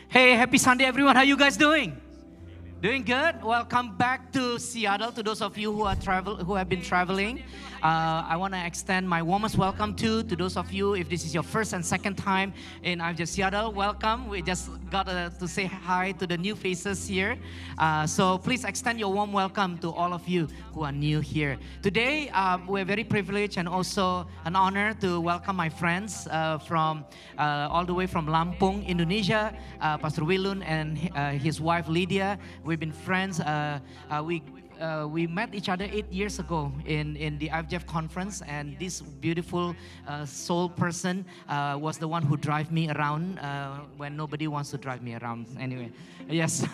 Hey, happy Sunday, everyone. How you guys doing? Doing good. Welcome back to Seattle. To those of you who have been traveling, I want to extend my warmest welcome to those of you. If this is your first and second time in IFJF Seattle, welcome. We just got to say hi to the new faces here. So please extend your warm welcome to all of you who are new here. Today, we're very privileged and also an honor to welcome my friends from all the way from Lampung, Indonesia, Pastor Wilun and his wife Lydia. We've been friends. We met each other 8 years ago in the IFJF conference, and this beautiful soul person was the one who drive me around when nobody wants to drive me around. Anyway, yes.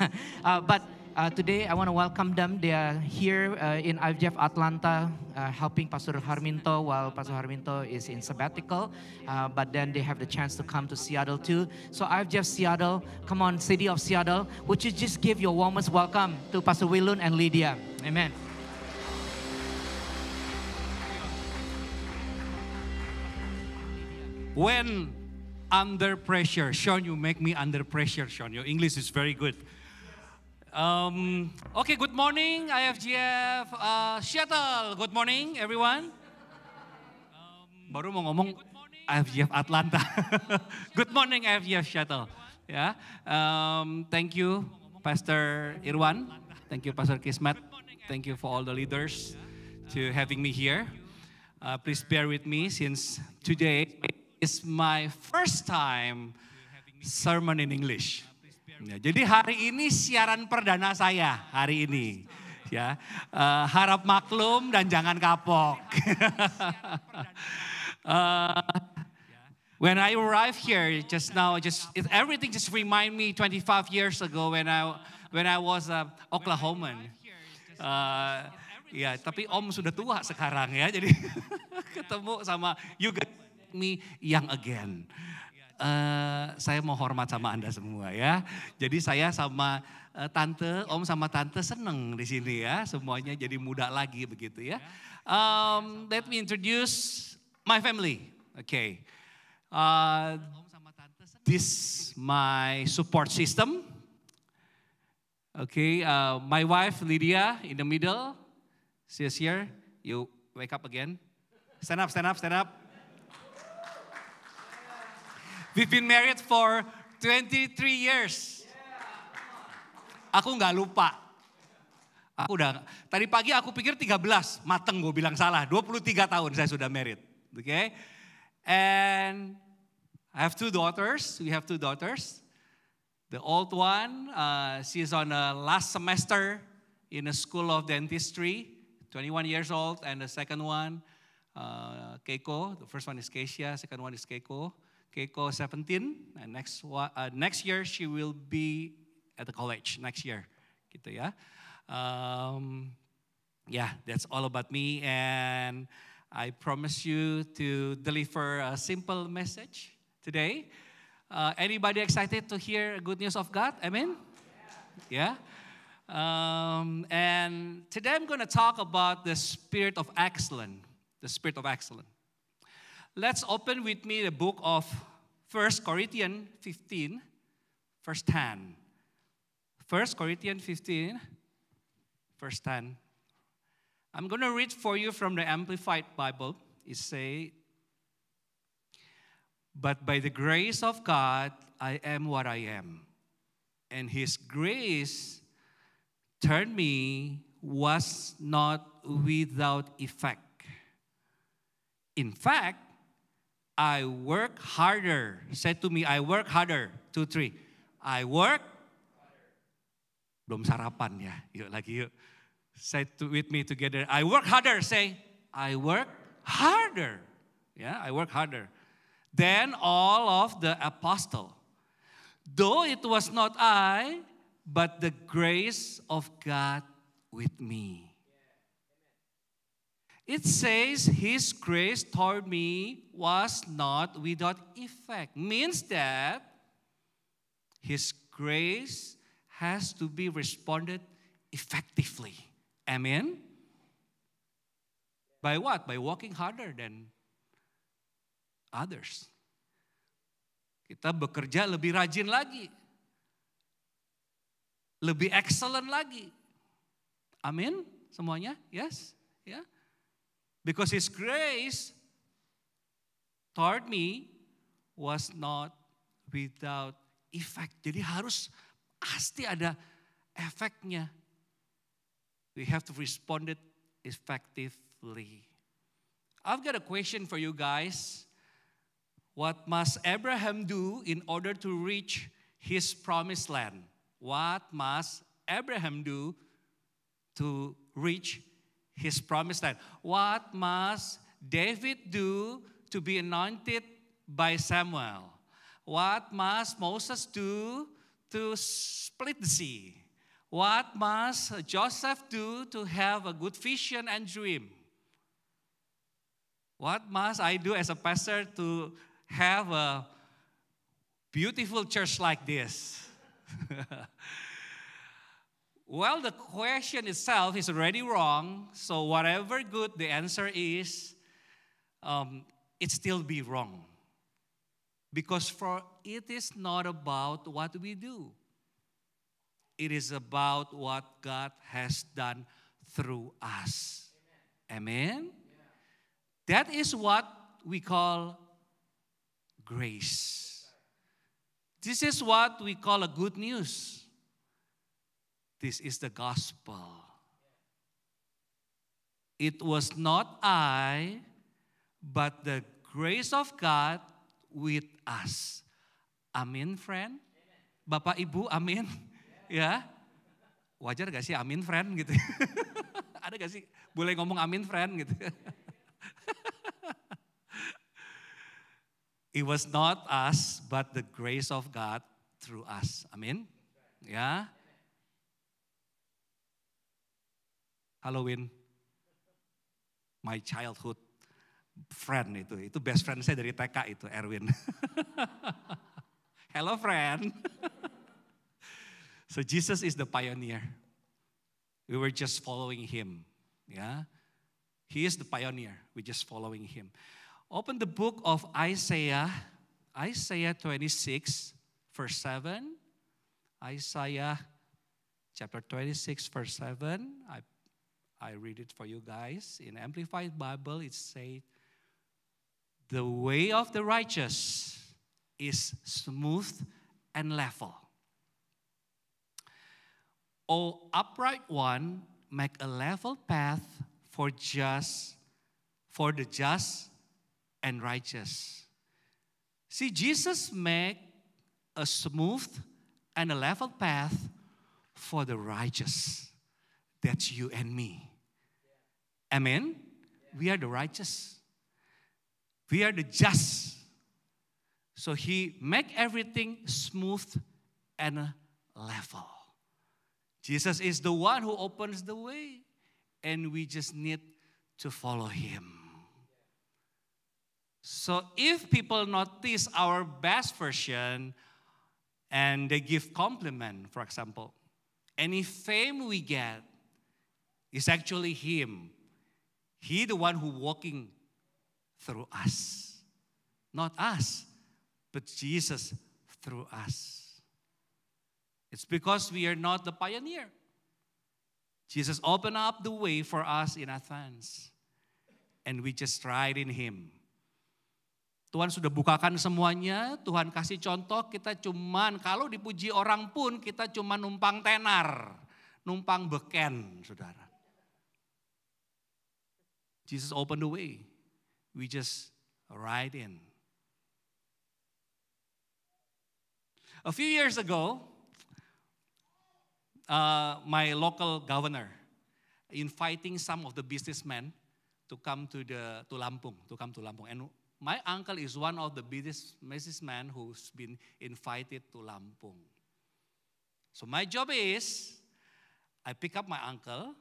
But today I want to welcome them. They are here in IFJF Atlanta helping Pastor Harminto while Pastor Harminto is in sabbatical. But then they have the chance to come to Seattle too. So IFJF Seattle, come on, City of Seattle, would you just give your warmest welcome to Pastor Wilun and Lydia? Amen. When under pressure, Sean, you make me under pressure, Sean. Your English is very good. Okay, good morning, IFJF Seattle. Good morning, everyone. Baru mau ngomong IFJF Atlanta. Good morning, IFJF Seattle. Yeah. Thank you, Pastor Irwan. Thank you, Pastor Kismet. Thank you for all the leaders to having me here. Please bear with me since today is my first time sermon in English. Ya, jadi hari ini siaran perdana saya hari ini. Ya, harap maklum dan jangan kapok. When I arrived here just now, everything just remind me 25 years ago when I was Oklahoman. Ya, tapi Om sudah tua sekarang ya, jadi ketemu sama you get me young again. Saya mau hormat sama Anda semua ya. Jadi saya sama tante, Om sama tante seneng di sini ya. Semuanya jadi muda lagi begitu ya. Let me introduce my family. Okay. This my support system. Okay, my wife Lydia in the middle. She's here. You wake up again. Stand up, stand up, stand up. We've been married for 23 years. Aku nggak lupa. Tadi pagi aku pikir 13, mateng gue bilang salah. 23 tahun saya sudah married. Okay? And I have two daughters. We have two daughters. The old one, she's on the last semester in a school of dentistry, 21 years old. And the second one, Keiko. The first one is Keisha, second one is Keiko. Keiko 17, and next year she will be at the college next year, gitu ya. Yeah, that's all about me, and I promise you to deliver a simple message today. Anybody excited to hear good news of God? Amen. Yeah. And today I'm going to talk about the spirit of excellence. The spirit of excellence. Let's open with me the book of 1 Corinthians 15, verse 10. 1 Corinthians 15, verse 10. I'm going to read for you from the Amplified Bible. It says, "But by the grace of God, I am what I am. And His grace turned me was not without effect. In fact, I work harder." Say to me, I work harder. 2, 3. I work. Belum sarapan ya. Yuk lagi yuk. Say with me together. I work harder. Say, I work harder. Yeah, I work harder. Then all of the apostle. Though it was not I, but the grace of God with me. It says His grace toward me was not without effect. Means that His grace has to be responded effectively. Amen? By what? By working harder than others. Kita bekerja lebih rajin lagi. lebih excellent lagi. Amin, semuanya? Yes? Ya. Yeah. Because His grace toward me was not without effect. Jadi harus pasti ada efeknya. We have to respond it effectively. I've got a question for you guys. What must Abraham do in order to reach his promised land? What must Abraham do to reach his promised land? What must David do to be anointed by Samuel? What must Moses do to split the sea? What must Joseph do to have a good vision and dream? What must I do as a pastor to have a beautiful church like this? Well, the question itself is already wrong. So whatever good the answer is, it still be wrong. Because for it is not about what we do. It is about what God has done through us. Amen? That is what we call grace. This is what we call a good news. This is the gospel. It was not I, but the grace of God with us. Amin, friend? Bapak, Ibu, amin? Ya, wajar gak sih amin, friend? Gitu. Ada gak sih? Boleh ngomong amin, friend? Gitu. It was not us, but the grace of God through us. Amin? Ya. Halloween, my childhood friend itu best friend saya dari TK itu, Erwin. Hello friend. So Jesus is the pioneer. We were just following Him. Yeah, He is the pioneer. We're just following Him. Open the book of Isaiah 26, verse 7. Isaiah chapter 26, verse 7. I read it for you guys. In Amplified Bible, it says, the way of the righteous is smooth and level. O upright one, make a level path for the just and righteous. See, Jesus make a smooth and a level path for the righteous. That's you and me. Amen? We are the righteous. We are the just. So He make everything smooth and level. Jesus is the one who opens the way, and we just need to follow Him. So if people notice our best version and they give compliment, for example, any fame we get is actually Him. He the one who walking through us. Not us, but Jesus through us. It's because we are not the pioneer. Jesus opened up the way for us in advance. And we just ride in Him. Tuhan sudah bukakan semuanya, Tuhan kasih contoh, kita cuman, kalau dipuji orang pun, kita cuma numpang tenar, numpang beken, saudara. Jesus opened the way. We just ride in. A few years ago, my local governor inviting some of the businessmen to come to Lampung. And my uncle is one of the businessmen who's been invited to Lampung. So my job is, I pick up my uncle,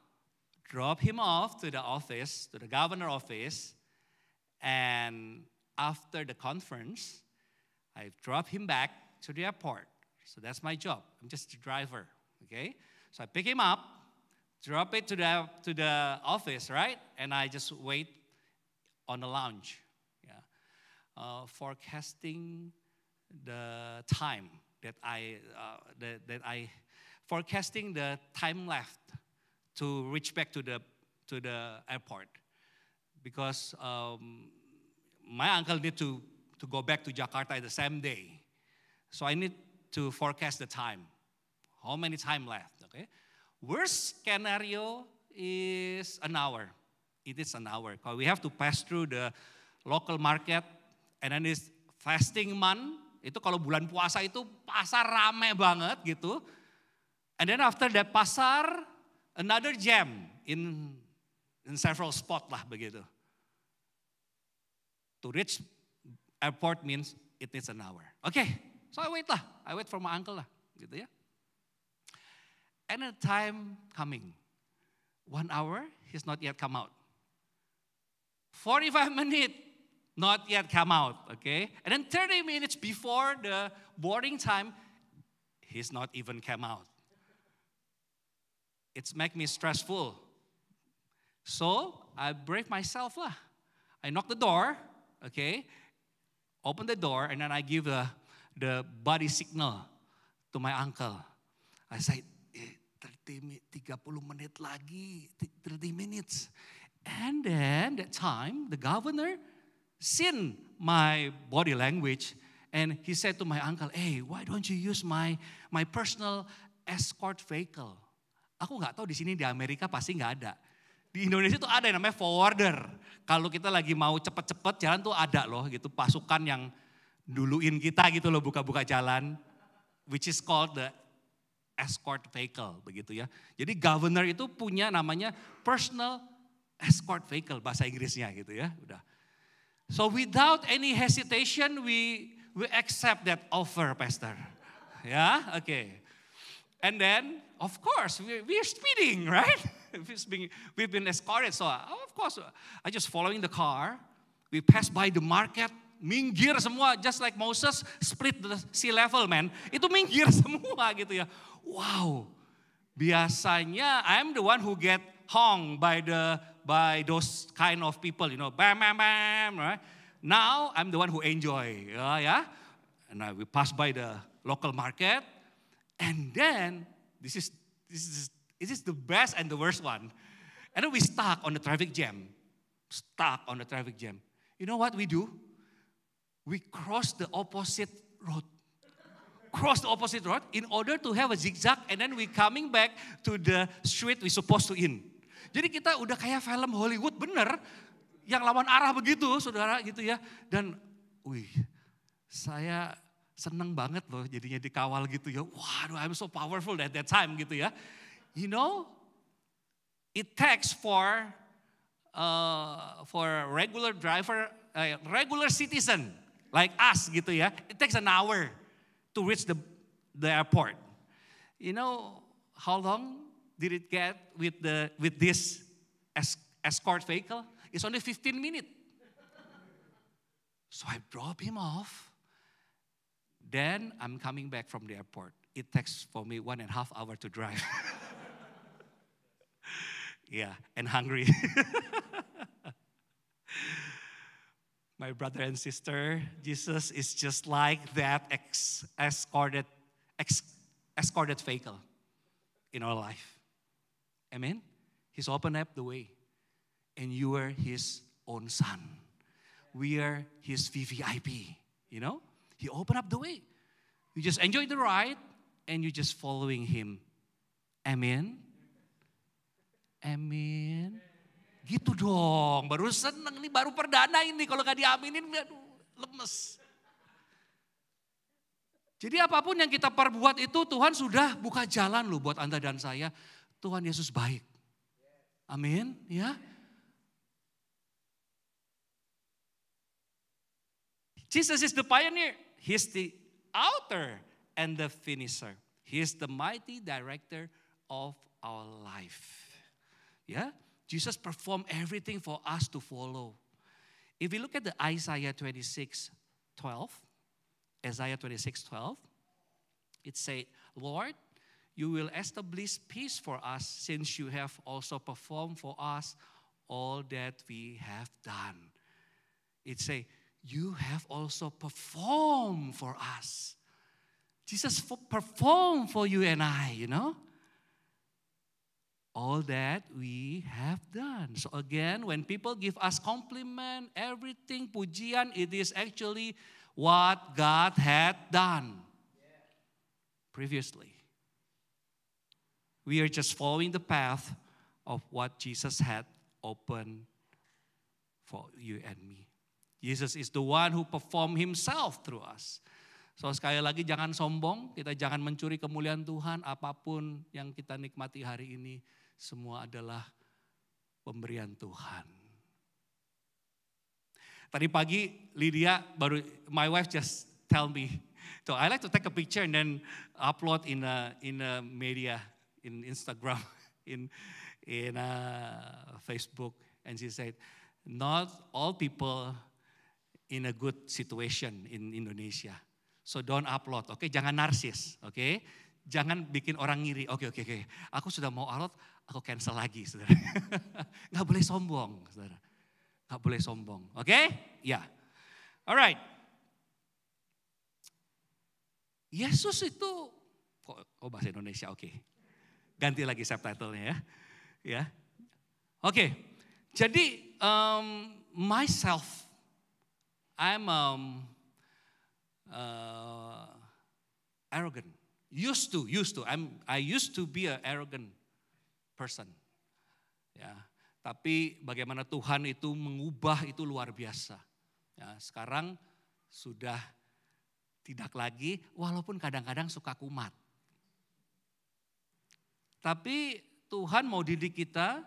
drop him off to the office, to the governor office, and after the conference, I drop him back to the airport. So that's my job. I'm just a driver, okay? So I pick him up, drop it to the office, right? And I just wait on the lounge, forecasting the time. that I forecasting the time left to reach back to the airport, because my uncle need to go back to Jakarta the same day. So I need to forecast the time. How many time left, okay? Worst scenario is an hour. It is an hour. Because we have to pass through the local market, and then it's fasting month. Itu kalau bulan puasa itu pasar rame banget gitu. And then after that pasar, another jam in several spot lah begitu. To reach airport means it needs an hour. Okay, so I wait for my uncle lah, gitu ya. And the time coming, 1 hour, he's not yet come out. 45 minutes, not yet come out, okay? And then 30 minutes before the boarding time, he's not even come out. It's make me stressful. So I brave myself lah. I knock the door, okay? Open the door, and then I give the body signal to my uncle. I say, 30 menit lagi, 30 minutes. And then that time, the governor seen my body language, and he said to my uncle, hey, why don't you use my personal escort vehicle? Aku nggak tahu di sini di Amerika pasti nggak ada. Di Indonesia tuh ada yang namanya forwarder. Kalau kita lagi mau cepet-cepet jalan tuh ada loh gitu, pasukan yang duluin kita gitu loh, buka-buka jalan, which is called the escort vehicle begitu ya. Jadi governor itu punya namanya personal escort vehicle, bahasa Inggrisnya gitu ya. Udah. So without any hesitation we accept that offer, Pastor. Ya, okay. And then of course we're speeding, right? We've been escorted, so of course I just following the car. We pass by the market, minggir semua, just like Moses split the sea level, man. Itu minggir semua gitu ya. Wow, biasanya I'm the one who get hung by those kind of people, you know, bam, bam, bam, right? Now I'm the one who enjoy, yeah. And we pass by the local market, and then this is the best and the worst one. And then we stuck on the traffic jam. You know what we do? We cross the opposite road. In order to have a zigzag, and then we coming back to the street we supposed to in. Jadi kita udah kayak film Hollywood bener, yang lawan arah begitu, saudara gitu ya. Dan, saya seneng banget loh jadinya dikawal gitu ya. Waduh, I'm so powerful at that time gitu ya. You know, it takes for regular driver, regular citizen like us gitu ya. It takes an hour to reach the airport. You know how long did it get with this escort vehicle? It's only 15 minutes. So I drop him off. Then I'm coming back from the airport. It takes for me 1.5 hours to drive. Yeah, and hungry. My brother and sister, Jesus is just like that escorted vehicle in our life. Amen? He's opened up the way. And you are his own son. We are his VVIP, you know? He opened up the way. You just enjoy the ride and you just following him. Amen? Amen. Gitu dong, baru seneng nih, baru perdana ini. Kalau gak diaminin, aduh, lemes. Jadi apapun yang kita perbuat itu Tuhan sudah buka jalan loh buat Anda dan saya. Tuhan Yesus baik. Amin, ya. Jesus is the pioneer. He's the author and the finisher. He is the mighty director of our life. Yeah, Jesus performed everything for us to follow. If we look at the Isaiah 26:12, it says, Lord, you will establish peace for us since you have also performed for us all that we have done. It says, you have also performed for us. Jesus performed for you and I, you know. All that we have done. So again, when people give us compliment, everything, pujian, it is actually what God had done previously. We are just following the path of what Jesus had opened for you and me. Jesus is the one who performed himself through us. So sekali lagi jangan sombong, kita jangan mencuri kemuliaan Tuhan, apapun yang kita nikmati hari ini, semua adalah pemberian Tuhan. Tadi pagi Lydia my wife just tell me, so I like to take a picture and then upload in a media, in Instagram, in Facebook, and she said, not all people in a good situation in Indonesia. So don't upload, oke? Jangan narsis, oke? Jangan bikin orang ngiri. Oke. Aku sudah mau upload, aku cancel lagi, saudara. Nggak boleh sombong, saudara. Nggak boleh sombong, oke? Ya. Alright. Yesus itu, bahasa Indonesia, oke. Ganti lagi subtitlenya ya. Ya. Oke. Jadi myself, I'm arrogant. Used to. I used to be an arrogant person. Ya, tapi bagaimana Tuhan itu mengubah itu luar biasa. Ya, sekarang sudah tidak lagi, walaupun kadang-kadang suka kumat. Tapi Tuhan mau didik kita,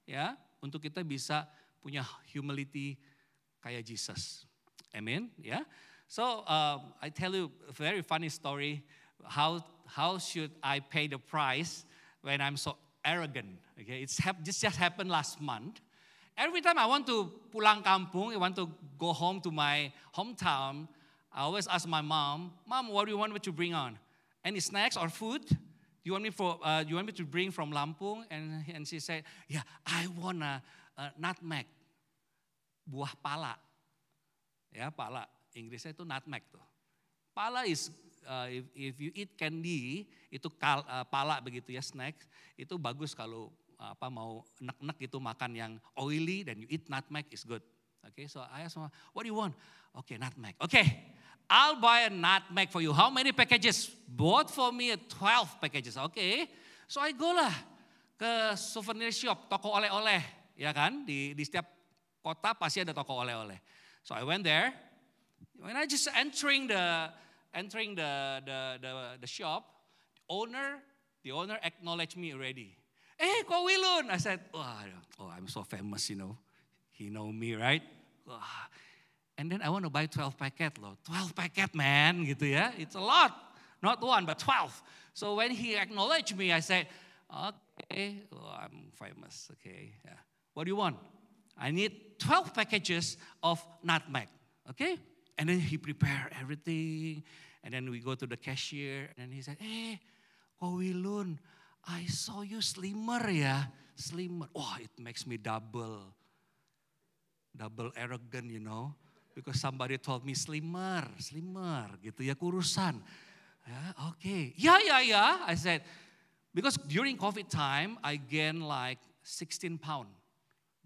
ya, untuk kita bisa punya humility kayak Jesus. Amen. Ya. So I tell you a very funny story. How should I pay the price when I'm so arrogant? Okay, this just happened last month. Every time I want to pulang kampung, I want to go home to my hometown, I always ask my mom, what do you want me to bring on? Any snacks or food? You want me to bring from Lampung? And she said, yeah, I want a nutmeg, buah pala. Ya, pala. Inggrisnya itu nutmeg tuh. Pala is, if you eat candy, itu pala begitu ya, snack. Itu bagus kalau mau enek-enek gitu makan yang oily, dan you eat nutmeg is good. Okay, so I asked her, what do you want? Okay, nutmeg. Okay, I'll buy a nutmeg for you. How many packages? Bought for me 12 packages. Okay, so I go lah ke souvenir shop, toko oleh-oleh. Ya kan, di setiap kota pasti ada toko oleh-oleh. So I went there. When I just entering the shop, the owner acknowledged me already. Hey, Ko Wilun. I said, oh, I'm so famous, you know. He know me, right? And then I want to buy 12 packet loh. 12 packet, man, gitu ya. It's a lot. Not one, but 12. So when he acknowledged me, I said, okay, I'm famous, okay. Yeah. What do you want? I need 12 packages of nutmeg, okay? And then he prepared everything. And then we go to the cashier. And he said, hey, Ko Wilun, I saw you slimmer ya. Slimmer. Oh, it makes me double arrogant, you know. Because somebody told me slimmer gitu ya, kurusan. Yeah, okay. Yeah. I said, because during COVID time, I gained like 16 pounds.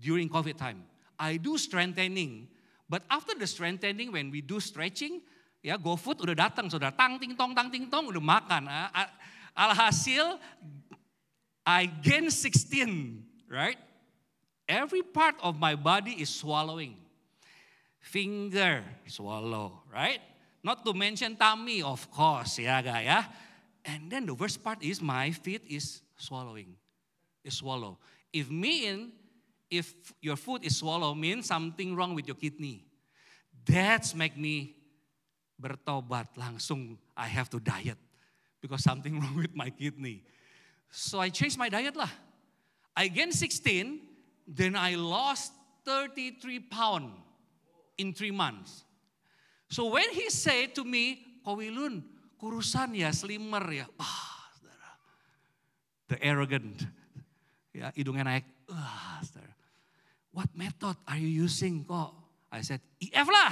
During COVID time. I do strengthening. But after the strengthening, when we do stretching, ya GoFood udah datang, saudara. Tang ting tong, udah makan. Alhasil, I gain 16, right? Every part of my body is swallowing. Finger, swallow, right? Not to mention tummy, of course, ya guys, ya. And then the worst part is my feet is swallowing. Is swallow. If your food is swallow, means something wrong with your kidney. That's make me bertobat langsung. I have to diet because something wrong with my kidney. So I changed my diet lah. I gained 16, then I lost 33 pounds in 3 months. So when he said to me, Ko Wilun, kurusan ya, slimmer ya. Saudara. The arrogant. Ya, hidungnya naik. Saudara. What method are you using kok? I said, EF lah.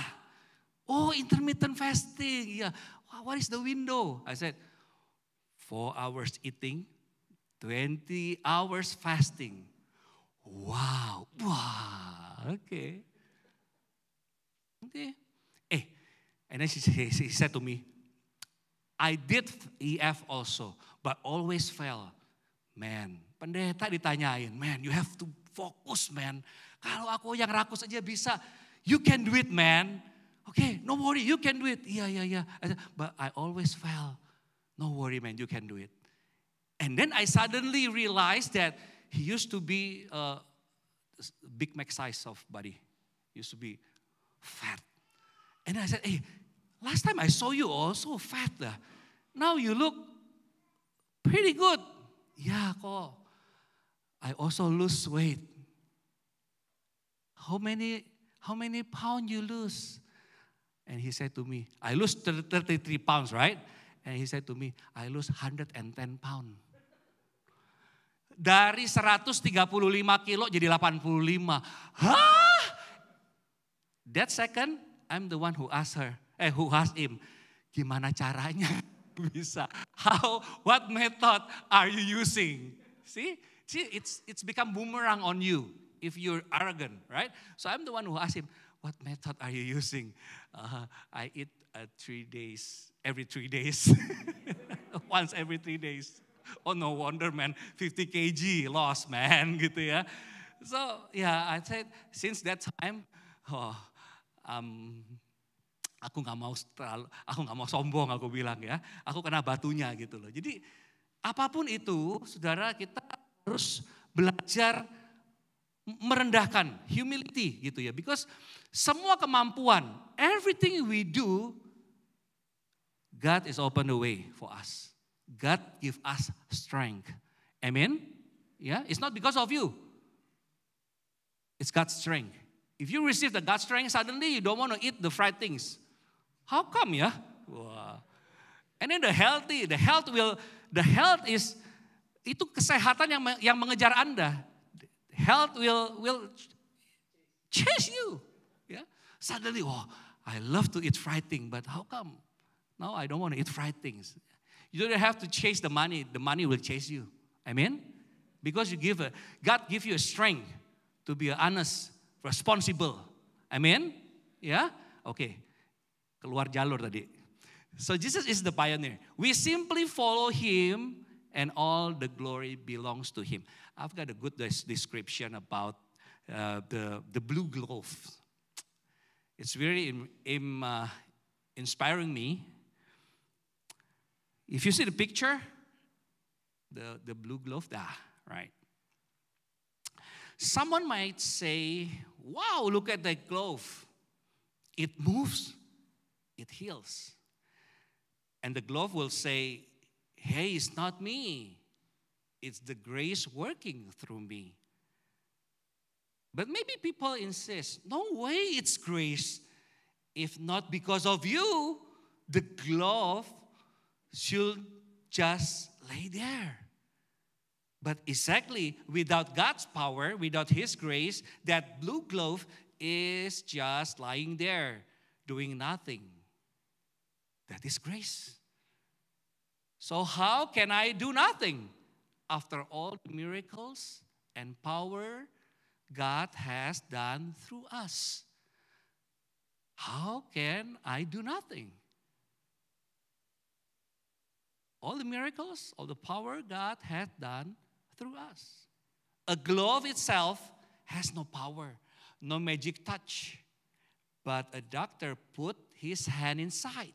Oh, intermittent fasting. Ya. What is the window? I said, 4 hours eating, 20 hours fasting. Wow. Okay. And then he said to me, I did EF also, but always fail. Man, pendeta ditanyain, man, you have to focus, man. Kalau aku yang rakus aja bisa, you can do it, man. Okay, no worry, you can do it. Yeah. But I always fail. No worry, man, you can do it. And then I suddenly realized that he used to be a Big Mac size of body. Used to be fat. And I said, hey, last time I saw you also fat. Now you look pretty good. Yeah, kok. I also lose weight. How many pounds you lose? And he said to me, I lose 33 pounds, right? And he said to me, I lose 110 pounds. Dari 135 kilo jadi 85. Hah? That second, I'm the one who asked him, gimana caranya bisa? What method are you using? See, it's become boomerang on you if you're arrogant, right? So I'm the one who asked him, what method are you using? I eat every 3 days. Once every 3 days. Oh, no wonder, man, 50 kg lost, man, gitu ya. So, yeah, I said, since that time, aku nggak mau sombong, aku bilang ya. Aku kena batunya gitu loh. Jadi, apapun itu, saudara, kita harus belajar merendahkan, humility gitu ya. Because semua kemampuan, everything we do, God is open the way for us. God give us strength. Amen? Yeah, it's not because of you. It's God's strength. If you receive the God's strength, suddenly you don't want to eat the fried things. How come ya? Wow. And then the health is, itu kesehatan yang mengejar Anda. Health will chase you. Yeah? Suddenly, I love to eat fried things, but how come? Now I don't want to eat fried things. You don't have to chase the money will chase you. Amen? Because God give you a strength to be honest, responsible. Amen? Yeah? Okay. Keluar jalur tadi. So Jesus is the pioneer. We simply follow him and all the glory belongs to him. I've got a good description about the blue glove. It's very inspiring me. If you see the picture, the blue glove, right. Someone might say, wow, look at that glove. It moves, it heals. And the glove will say, hey, it's not me. It's the grace working through me. But maybe people insist, no way it's grace. If not because of you, the glove should just lay there. But exactly, without God's power, without his grace, that blue glove is just lying there, doing nothing. That is grace. So how can I do nothing? After all the miracles and power God has done through us. How can I do nothing? All the miracles, all the power God has done through us. A glove itself has no power, no magic touch. But a doctor put his hand inside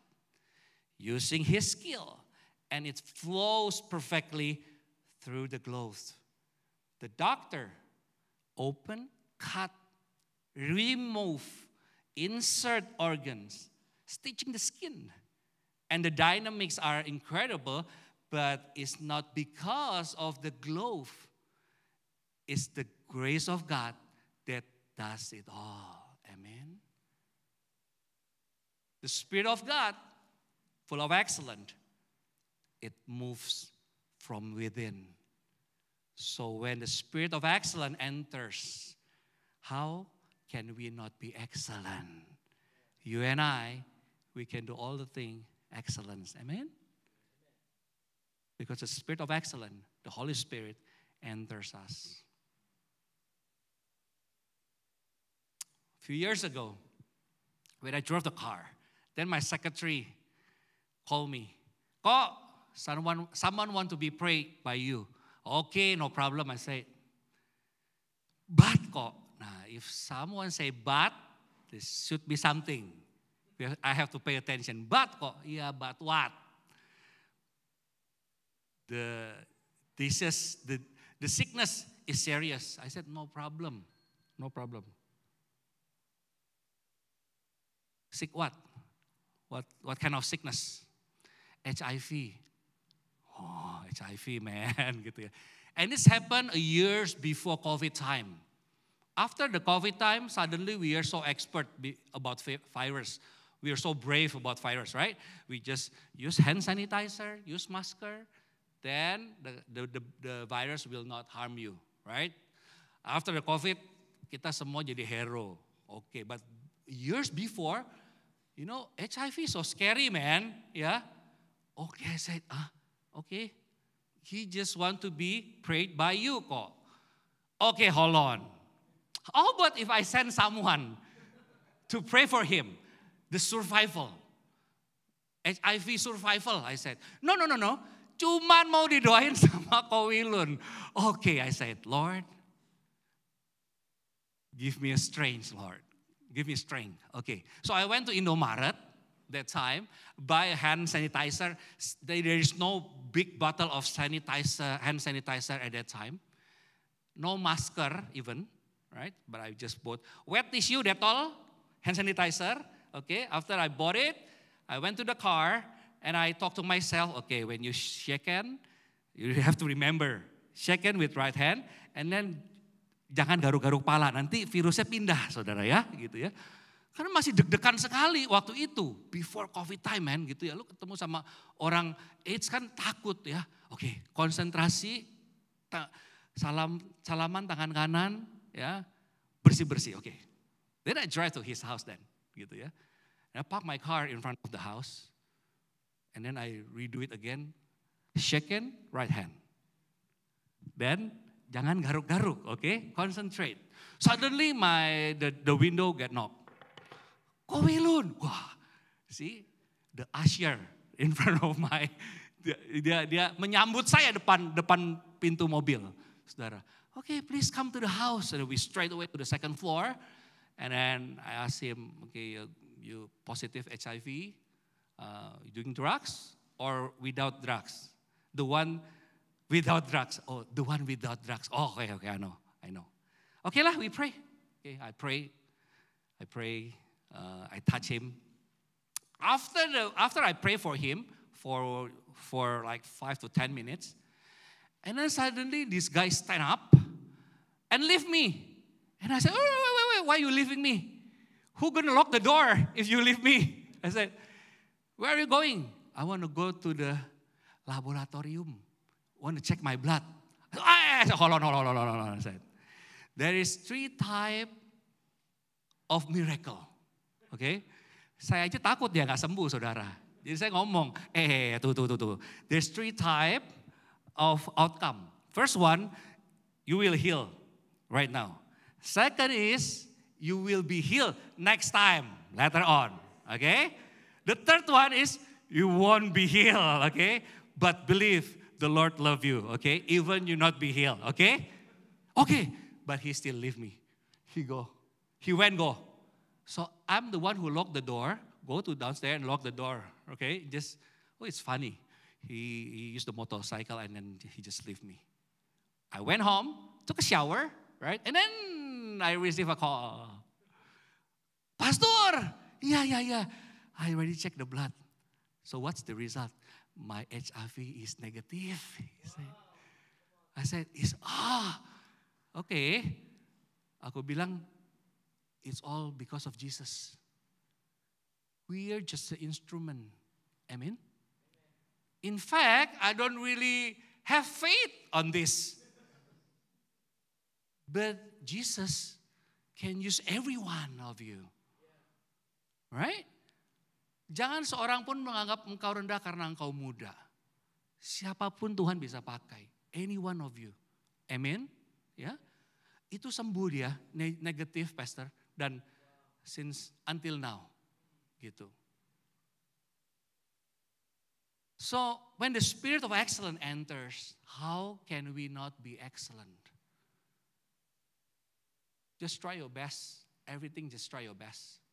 using his skill, and it flows perfectly through the glove. The doctor open, cut, remove, insert organs, stitching the skin. And the dynamics are incredible, but it's not because of the glove. It's the grace of God that does it all. Amen. The Spirit of God, full of excellence, it moves from within. So when the Spirit of excellence enters, how can we not be excellent? You and I, we can do all the things excellence. Amen? Because the spirit of excellence, the Holy Spirit, enters us. A few years ago, when I drove the car, then my secretary called me. Kok, someone want to be prayed by you. Okay, no problem, I said. But kok, nah, if someone say but, this should be something. I have to pay attention. But kok, yeah, but what? The sickness is serious. I said, no problem, no problem. Sick what? What kind of sickness? HIV. Oh, HIV, man. Gitu ya. And this happened years before COVID time. After the COVID time, suddenly we are so expert about virus. We are so brave about virus, right? We just use hand sanitizer, use masker, then the virus will not harm you, right? After the COVID, kita semua jadi hero. Okay, but years before, you know, HIV is so scary, man. Yeah. Okay, I said, okay. He just want to be prayed by you, kok. Okay, hold on. How about if I send someone to pray for him? The survival. HIV survival, I said. No. Cuman mau didoain sama Ko Wilun. Okay, I said, Lord, give me a strength, Lord. Give me strength. Okay. So I went to Indomaret that time, buy a hand sanitizer. There is no big bottle of sanitizer, hand sanitizer at that time. No masker even, right? But I just bought wet tissue, Dettol, hand sanitizer. Okay. After I bought it, I went to the car and I talked to myself, okay, when you shake hand, you have to remember, shake hand with right hand, and then jangan garuk-garuk pala, nanti virusnya pindah, saudara ya, gitu ya. Karena masih deg-degan sekali waktu itu, before COVID time, man, gitu ya. Lu ketemu sama orang AIDS kan takut ya. Oke, konsentrasi, salaman tangan kanan, ya, bersih-bersih, oke. Then I drive to his house then, gitu ya. And I park my car in front of the house, and then I redo it again, shake hand, right hand. Then, jangan garuk-garuk, okay? Concentrate. Suddenly the window get knocked. Ko Wilun, wah, see the usher in front of dia menyambut saya depan pintu mobil, saudara. Okay, please come to the house. And we straight away to the second floor, and then I asked him, okay, you positive HIV, you doing drugs or without drugs? The one without drugs. Oh, the one without drugs. Oh, okay, I know. Okay lah, we pray. Okay, I pray. I touch him. After I pray for him for like 5 to 10 minutes, and then suddenly this guy stand up and leave me. And I said, wait, why are you leaving me? Who gonna lock the door if you leave me? I said, where are you going? I want to go to the laboratorium. Want to check my blood. I said, hold on. I said, there is 3 types of miracle. Okay? Saya aja takut dia gak sembuh, saudara. Jadi saya ngomong, tuh. There's 3 types of outcome. First one, you will heal right now. Second is, you will be healed next time, later on. Okay? The third one is, you won't be healed, okay? But believe the Lord love you, okay? Even you not be healed, okay? Okay, but he still leave me. He went go. So I'm the one who locked the door, go to downstairs and lock the door, okay? It's funny. He used the motorcycle and then he just leave me. I went home, took a shower, right? And then I received a call. Pastor, yeah. I already checked the blood. So what's the result? My HIV is negative. I said, okay. Aku bilang, it's all because of Jesus. We are just an instrument. Amen? In fact, I don't really have faith on this. But Jesus can use every one of you. Right? Jangan seorang pun menganggap engkau rendah karena engkau muda. Siapapun Tuhan bisa pakai. Any one of you. Amen. Ya. Itu sembuh dia, negatif pastor. Dan since until now. Gitu. So when the spirit of excellence enters, how can we not be excellent? Just try your best. Everything, just try your best.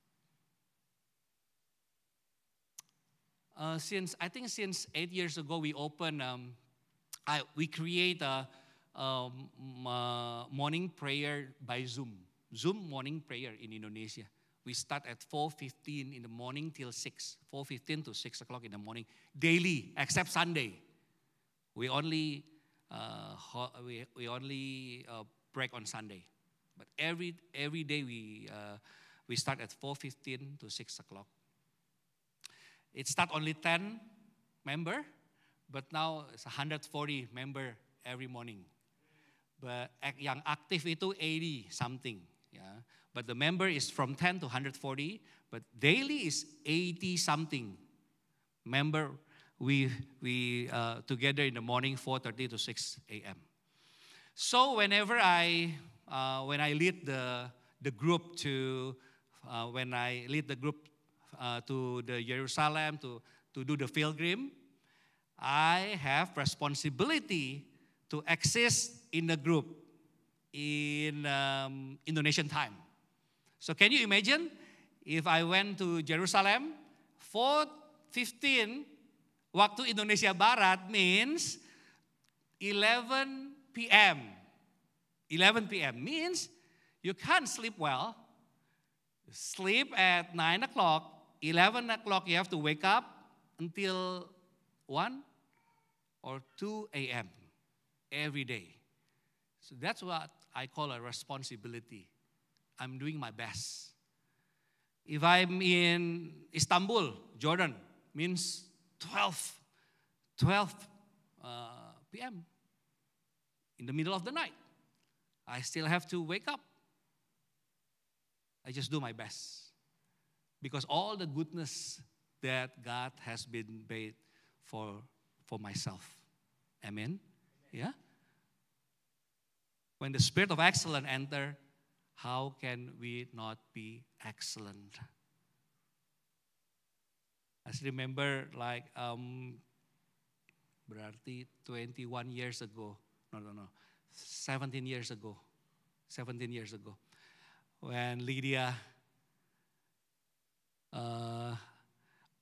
Since 8 years ago we opened, we create a morning prayer by Zoom. Zoom morning prayer in Indonesia. We start at 4:15 in the morning till 6. 4:15 to 6 o'clock in the morning. Daily, except Sunday. We only break on Sunday. But every day we start at 4:15 to 6 o'clock. It start only 10 member, but now it's 140 member every morning. But yang aktif itu 80 something, ya. But the member is from 10 to 140, but daily is 80 something member. We together in the morning 4:30 to 6 a.m. So whenever when I lead the group to to the Jerusalem to do the pilgrim, I have responsibility to exist in the group in Indonesian time. So can you imagine if I went to Jerusalem 4:15 waktu Indonesia Barat means 11 p.m. 11 p.m. means you can't sleep well. Sleep at 9 o'clock. 11 o'clock you have to wake up until 1 or 2 a.m. every day. So that's what I call a responsibility. I'm doing my best. If I'm in Istanbul, Jordan, means 12 p.m. in the middle of the night. I still have to wake up. I just do my best. Because all the goodness that God has been made for myself. Amen? Yeah? When the spirit of excellence enter, how can we not be excellent? I remember like berarti 21 years ago. No. 17 years ago. When Lydia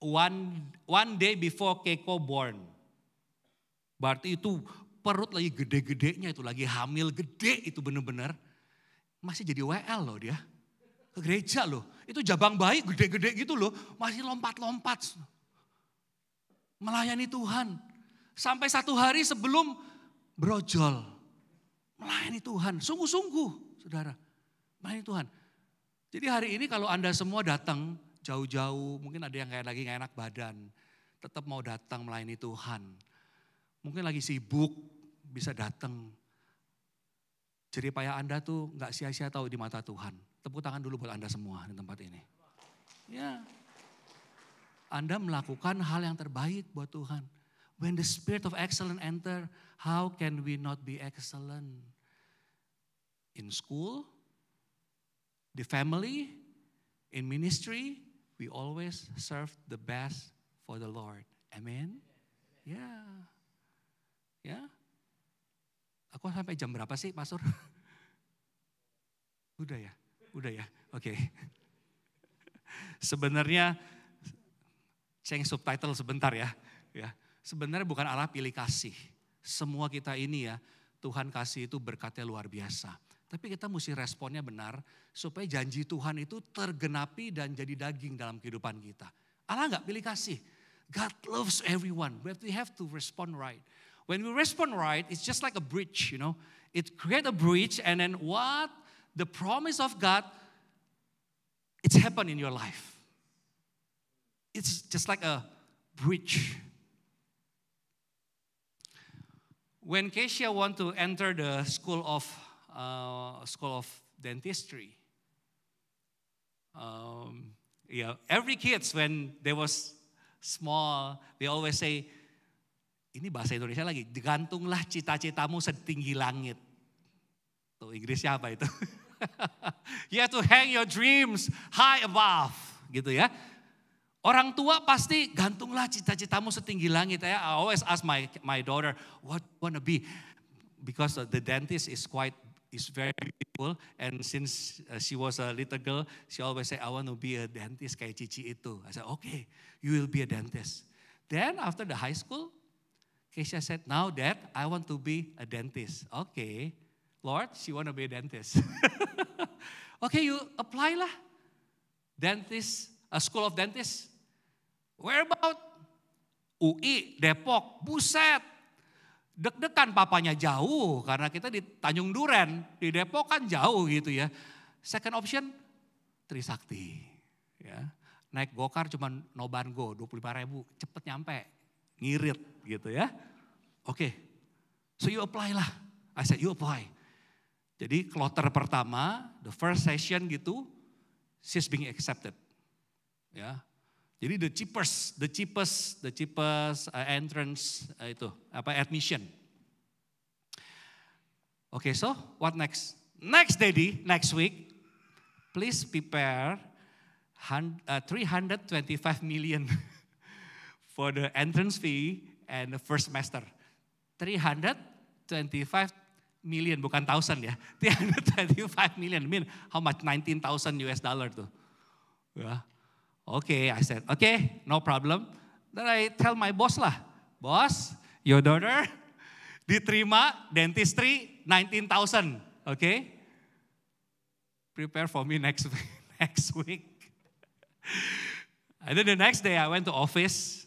one day before Keiko born. Berarti itu perut lagi gede-gedenya itu, lagi hamil gede itu bener-bener. Masih jadi WL loh dia. Ke gereja loh. Itu jabang bayi gede-gede gitu loh. Masih lompat-lompat. Melayani Tuhan. Sampai 1 hari sebelum brojol. Melayani Tuhan. Sungguh-sungguh saudara. Melayani Tuhan. Jadi hari ini kalau Anda semua datang jauh-jauh, mungkin ada yang kayak lagi gak enak badan. Tetap mau datang melayani Tuhan. Mungkin lagi sibuk, bisa datang. Jerih payah Anda tuh gak sia-sia tahu di mata Tuhan. Tepuk tangan dulu buat Anda semua di tempat ini. Ya, Anda melakukan hal yang terbaik buat Tuhan. When the spirit of excellence enter, how can we not be excellent? In school, the family, in ministry, we always serve the best for the Lord. Amen? Ya. Ya. Aku sampai jam berapa sih, Pastor? Udah ya? Oke. Sebenarnya, ceng subtitle sebentar ya. Sebenarnya bukan Allah pilih kasih. Semua kita ini ya, Tuhan kasih itu berkatnya luar biasa. Tapi kita mesti responnya benar supaya janji Tuhan itu tergenapi dan jadi daging dalam kehidupan kita. Allah nggak pilih kasih. God loves everyone, but we have to respond right. When we respond right, it's just like a bridge, you know. It create a bridge and then what the promise of God, it's happened in your life. It's just like a bridge. When Keisha want to enter the school of dentistry, Yeah, every kids when they was small, they always say, ini bahasa Indonesia lagi, gantunglah cita-citamu setinggi langit. Tuh Inggrisnya apa itu? You have to hang your dreams high above, gitu ya. Orang tua pasti gantunglah cita-citamu setinggi langit. I always ask my daughter, what you wanna be? Because the dentist is very beautiful, and since she was a little girl, she always say, I want to be a dentist kayak Cici itu. I said, okay, you will be a dentist. Then after the high school, Keisha said, now Dad, I want to be a dentist. Okay, Lord, she want to be a dentist. Okay, you apply lah. Dentist, a school of dentist. Where about? UI, Depok, buset. Deg-degan papanya jauh karena kita di Tanjung Duren, di Depok kan jauh gitu ya. Second option, Trisakti. Ya. Naik gokar cuma noban go, 25.000, cepet nyampe, ngirit gitu ya. Oke, so you apply lah. I said you apply. Jadi kloter pertama, the first session gitu, she's being accepted. Ya. Jadi the cheapest entrance admission. Okay, so what next? Next week, please prepare 325 million for the entrance fee and the first semester. 325 million, bukan thousand ya. 325 million, I mean how much? 19,000 US dollar tuh. Ya. Okay, I said, okay, no problem. Then I tell my boss lah, boss, your daughter diterima dentistry 19,000, okay? Prepare for me next week. And then the next day I went to office.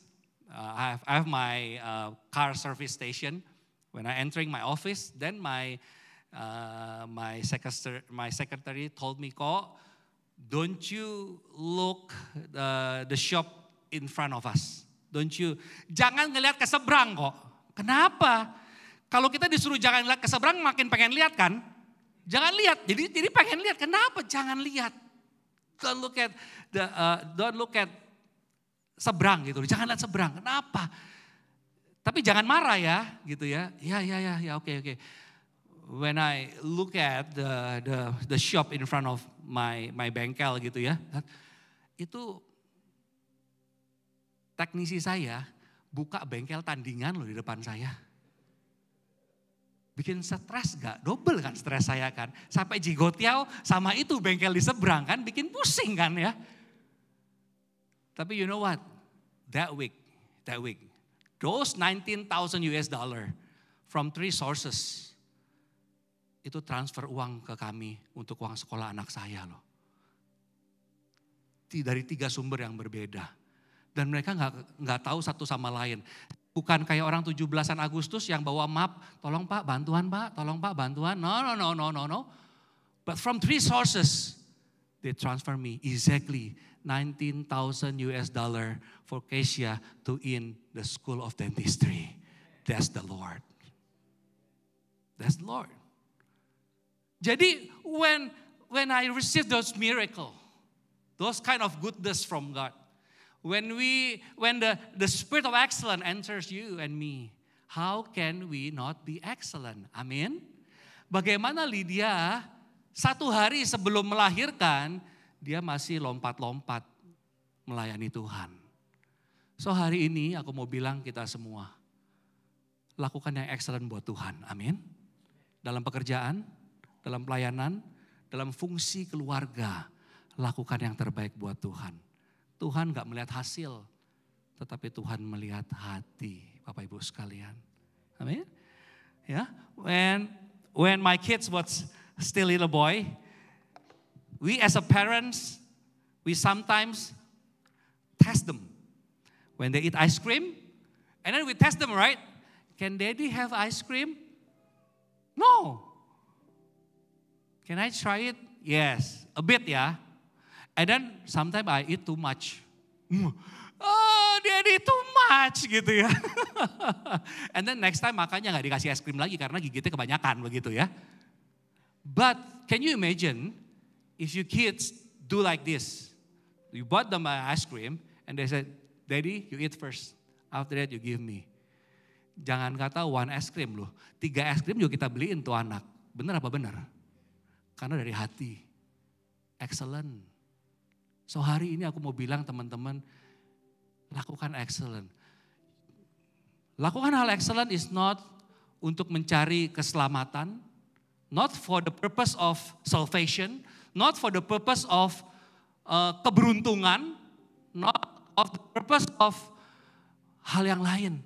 I have my car service station. When I entering my office, then my secretary told me, kok, don't you look the shop in front of us. Don't you, jangan ngelihat ke seberang kok. Kenapa? Kalau kita disuruh jangan lihat ke seberang makin pengen lihat kan? Jangan lihat. Jadi pengen lihat. Kenapa? Jangan lihat. Don't look at seberang gitu. Jangan lihat seberang. Kenapa? Tapi jangan marah ya, gitu ya. Ya, oke. When I look at the shop in front of my bengkel gitu ya, itu teknisi saya buka bengkel tandingan loh di depan saya. Bikin stres gak? Double kan stres saya kan. Sampai jigotiao sama itu bengkel di seberang kan, bikin pusing kan ya. Tapi you know what? That week, those 19,000 US dollar from 3 sources, itu transfer uang ke kami untuk uang sekolah anak saya loh. Dari 3 sumber yang berbeda. Dan mereka nggak tahu satu sama lain. Bukan kayak orang 17-an Agustus yang bawa map, tolong Pak bantuan Pak, tolong Pak bantuan. No. But from 3 sources, they transfer me exactly 19,000 US dollar for Keisha to in the School of Dentistry. That's the Lord. That's the Lord. Jadi when I receive those miracles, those kind of goodness from God, when the spirit of excellence enters you and me, how can we not be excellent? Amin. Bagaimana Lydia 1 hari sebelum melahirkan, dia masih lompat-lompat melayani Tuhan. So hari ini aku mau bilang kita semua, lakukan yang excellent buat Tuhan. Amin. Dalam pekerjaan, dalam pelayanan, dalam fungsi keluarga, lakukan yang terbaik buat Tuhan. Tuhan gak melihat hasil, tetapi Tuhan melihat hati, Bapak Ibu sekalian. Amin. Ya, when my kids was still little boy, we as a parents, we sometimes test them. When they eat ice cream, and then we test them, right? Can daddy have ice cream? No. Can I try it? Yes, a bit ya. And then sometimes I eat too much. Oh, daddy too much gitu ya. And then next time makanya gak dikasih es krim lagi karena gigitnya kebanyakan begitu ya. But can you imagine if you kids do like this? You bought them ice cream, and they said, Daddy, you eat first. After that, you give me. Jangan kata one es krim loh. 3 es krim juga kita beliin tuh anak. Benar apa benar? Karena dari hati. Excellent. So hari ini aku mau bilang teman-teman, lakukan excellent. Lakukan hal excellent is not untuk mencari keselamatan, not for the purpose of salvation, not for the purpose of keberuntungan, not of the purpose of hal yang lain.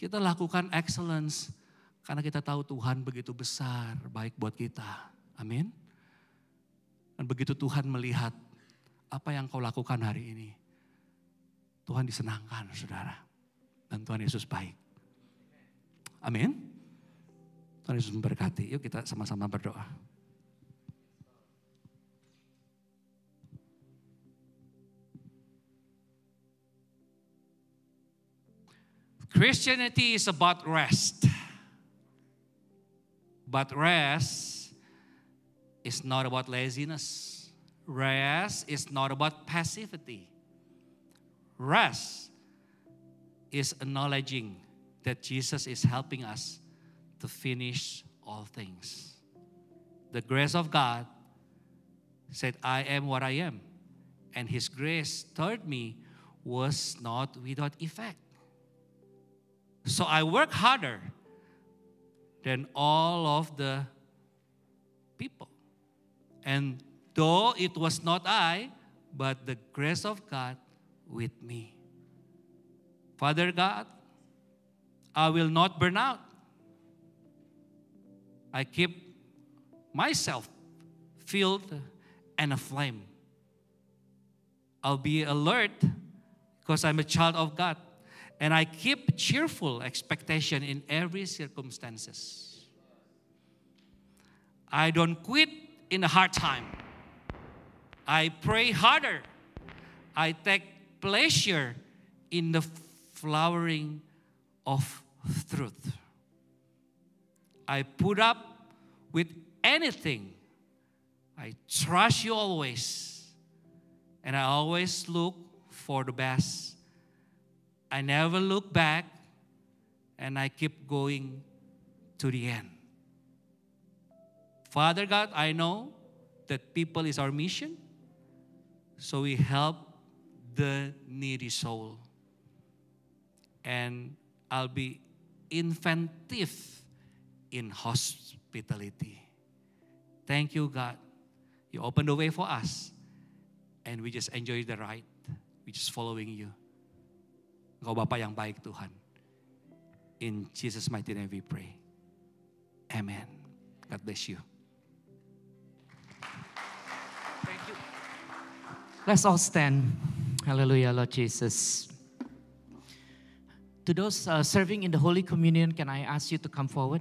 Kita lakukan excellence karena kita tahu Tuhan begitu besar, baik buat kita. Amin. Dan begitu Tuhan melihat apa yang kau lakukan hari ini, Tuhan disenangkan, saudara. Dan Tuhan Yesus baik. Amin. Tuhan Yesus memberkati. Yuk kita sama-sama berdoa. Christianity is about rest. But rest is not about laziness. Rest is not about passivity. Rest is acknowledging that Jesus is helping us to finish all things. The grace of God said, I am what I am. And His grace toward me was not without effect. So I work harder than all of the people. And though it was not I, but the grace of God with me. Father God, I will not burn out. I keep myself filled and aflame. I'll be alert because I'm a child of God. And I keep cheerful expectation in every circumstances. I don't quit in a hard time. I pray harder. I take pleasure in the flowering of truth. I put up with anything. I trust you always. And I always look for the best. I never look back, and I keep going to the end. Father God, I know that people is our mission, so we help the needy soul. And I'll be inventive in hospitality. Thank you, God. You opened the way for us, and we just enjoy the ride. We're just following you. Engkau Bapa yang baik Tuhan. In Jesus' mighty name we pray. Amen. God bless you. Thank you. Let's all stand. Hallelujah, Lord Jesus. To those serving in the Holy Communion, can I ask you to come forward?